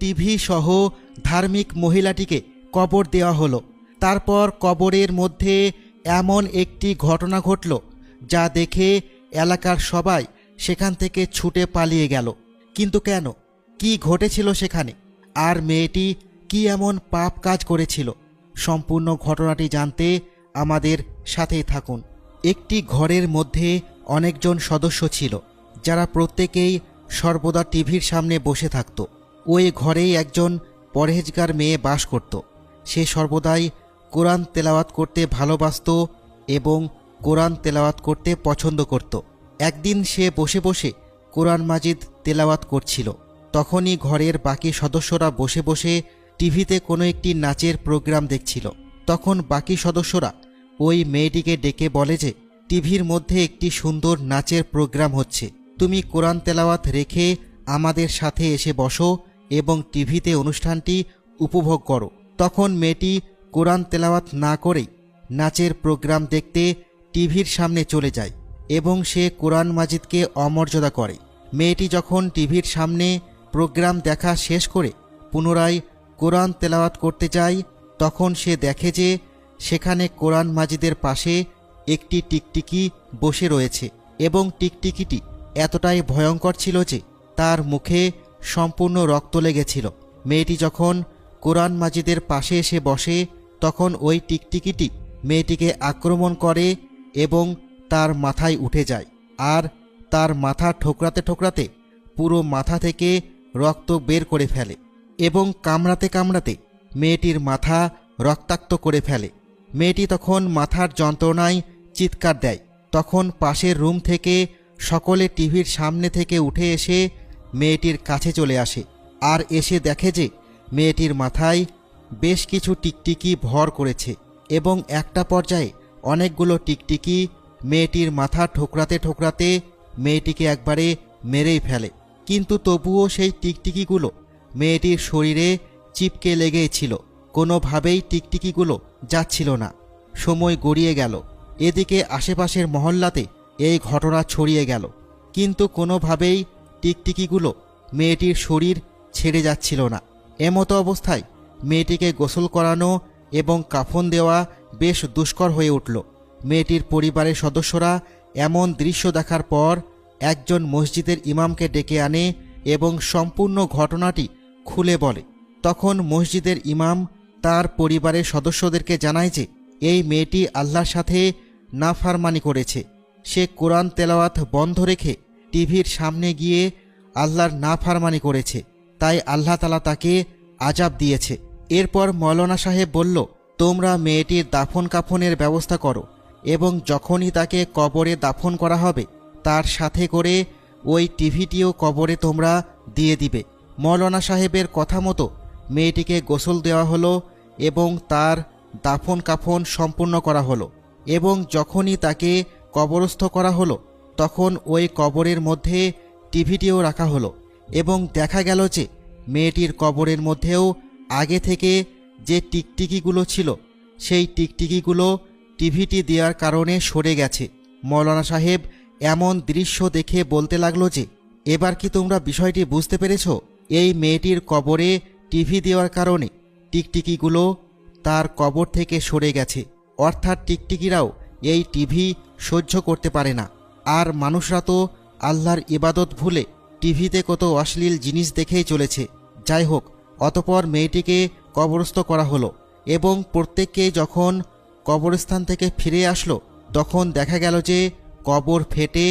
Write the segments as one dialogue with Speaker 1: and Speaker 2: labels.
Speaker 1: TV সহ ধার্মিক মহিলাটিকে কবর দেওয়া হলো। তারপর কবরের মধ্যে এমন একটি ঘটনা ঘটল যা দেখে এলাকার সবাই সেখান থেকে ছুটে পালিয়ে গেল। কিন্তু কেন, কি ঘটেছিল সেখানে, আর মেয়েটি কি এমন পাপ কাজ করেছিল? সম্পূর্ণ ঘটনাটি জানতে আমাদের সাথেই থাকুন। একটি ঘরের মধ্যে অনেকজন সদস্য ছিল, যারা প্রত্যেকেই সর্বদা টিভির সামনে বসে থাকত। ওই ঘরেই একজন পরহেজগার মেয়ে বাস করত। সে সর্বদাই কোরআন তেলাওয়াত করতে ভালোবাসত এবং কোরআন তেলাওয়াত করতে পছন্দ করত। একদিন সে বসে বসে কোরআন মাজিদ তেলাওয়াত করছিল। তখনই ঘরের বাকি সদস্যরা বসে বসে টিভিতে কোনো একটি নাচের প্রোগ্রাম দেখছিল। তখন বাকি সদস্যরা ওই মেয়েটিকে ডেকে বলে যে, টিভির মধ্যে একটি সুন্দর নাচের প্রোগ্রাম হচ্ছে, তুমি কোরআন তেলাওয়াত রেখে আমাদের সাথে এসে বসো এবং টিভিতে অনুষ্ঠানটি উপভোগ করো। তখন মেয়েটি কোরআন তেলাওয়াত না করেই নাচের প্রোগ্রাম দেখতে টিভির সামনে চলে যায় এবং সে কোরআন মাজিদকে অমর্যাদা করে। মেয়েটি যখন টিভির সামনে প্রোগ্রাম দেখা শেষ করে পুনরায় কোরআন তেলাওয়াত করতে যায়, তখন সে দেখে যে সেখানে কোরআন মাজিদের পাশে একটি টিকটিকি বসে রয়েছে এবং টিকটিকিটি এতটাই ভয়ঙ্কর ছিল যে তার মুখে সম্পূর্ণ রক্ত লেগেছিল। মেয়েটি যখন কোরআন মাজিদের পাশে এসে বসে, তখন ওই টিকটিকিটি মেয়েটিকে আক্রমণ করে এবং তার মাথায় উঠে যায়, আর তার মাথা ঠোকরাতে ঠোকরাতে পুরো মাথা থেকে রক্ত বের করে ফেলে এবং কামড়াতে কামড়াতে মেয়েটির মাথা রক্তাক্ত করে ফেলে। মেয়েটি তখন মাথার যন্ত্রণায় চিৎকার দেয়। তখন পাশের রুম থেকে সকলে টিভির সামনে থেকে উঠে এসে মেয়েটির কাছে চলে আসে, আর এসে দেখে যে মেয়েটির মাথায় বেশ কিছু টিকটিকি ভর করেছে এবং একটা পর্যায়ে অনেকগুলো টিকটিকি মেয়েটির মাথা ঠোকরাতে ঠোকরাতে মেয়েটিকে একবারে মেরেই ফেলে। কিন্তু তবুও সেই টিকটিকিগুলো মেয়েটির শরীরে চিপকে লেগেই ছিল, কোনোভাবেই টিকটিকিগুলো যাচ্ছিল না। সময় গড়িয়ে গেল, এদিকে আশেপাশের মহল্লাতে এই ঘটনা ছড়িয়ে গেল, কিন্তু কোনোভাবেই টিকটিকিগুলো মেয়েটির শরীর ছেড়ে যাচ্ছিল না। এমতো অবস্থায় মেয়েটিকে গোসল করানো এবং কাফন দেওয়া বেশ দুষ্কর হয়ে উঠল। মেয়েটির পরিবারের সদস্যরা এমন দৃশ্য দেখার পর একজন মসজিদের ইমামকে ডেকে আনে এবং সম্পূর্ণ ঘটনাটি খুলে বলে। তখন মসজিদের ইমাম তার পরিবারের সদস্যদেরকে জানায় যে এই মেয়েটি আল্লাহর সাথে নাফরমানি করেছে। সে কোরআন তেলাওয়াত বন্ধ রেখে টিভির সামনে গিয়ে আল্লাহর নাফরমানি করেছে, তাই আল্লাহ তাআলা তাকে আযাব দিয়েছে। এরপর মৌলানা সাহেব বলল, তোমরা মেয়েটির দাফন কাফনের ব্যবস্থা করো এবং যখনই তাকে কবরে দাফন করা হবে তার সাথে করে ওই টিভিটিও কবরে তোমরা দিয়ে দিবে। মৌলানা সাহেবের কথা মতো মেয়েটিকে গোসল দেওয়া হলো এবং তার দাফন কাফন সম্পূর্ণ করা হলো এবং যখনই তাকে কবরস্থ করা হলো তখন ওই কবরের মধ্যে টিভিটিও রাখা হলো এবং দেখা গেল যে মেয়েটির কবরের মধ্যেও আগে থেকে যে টিকটিকিগুলো ছিল সেই টিকটিকিগুলো টিভিটি দেওয়ার কারণে সরে গেছে। মৌলানা সাহেব এমন দৃশ্য দেখে বলতে লাগলো যে, এবার কি তোমরা বিষয়টি বুঝতে পেরেছ? এই মেয়েটির কবরে টিভি দেওয়ার কারণে টিকটিকিগুলো তার কবর থেকে সরে গেছে, অর্থাৎ টিকটিকিরাও এই টিভি সহ্য করতে পারে না। আর মানুষরা তো আল্লাহর ইবাদত ভুলে টিভিতে কত অশ্লীল জিনিস দেখেই চলেছে। যাই হোক, অতপর মেয়েটিকে কবরস্থ করা হলো এবং প্রত্যেককে যখন কবরস্থান থেকে ফিরে আসলো তখন দেখা গেল যে কবর ফেটে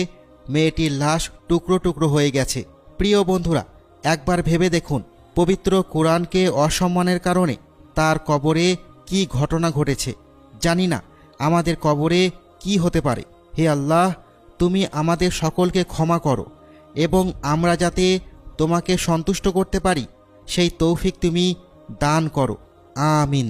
Speaker 1: মেয়েটির লাশ টুকরো টুকরো হয়ে গেছে। প্রিয় বন্ধুরা, একবার ভেবে দেখুন, পবিত্র কোরআনকে অসম্মানের কারণে তার কবরে কি ঘটনা ঘটেছে। জানি না আমাদের কবরে কি হতে পারে। হে আল্লাহ, তুমি আমাদের সকলকে ক্ষমা করো এবং আমরা যাতে তোমাকে সন্তুষ্ট করতে পারি সেই তৌফিক তুমি দান করো। আমিন।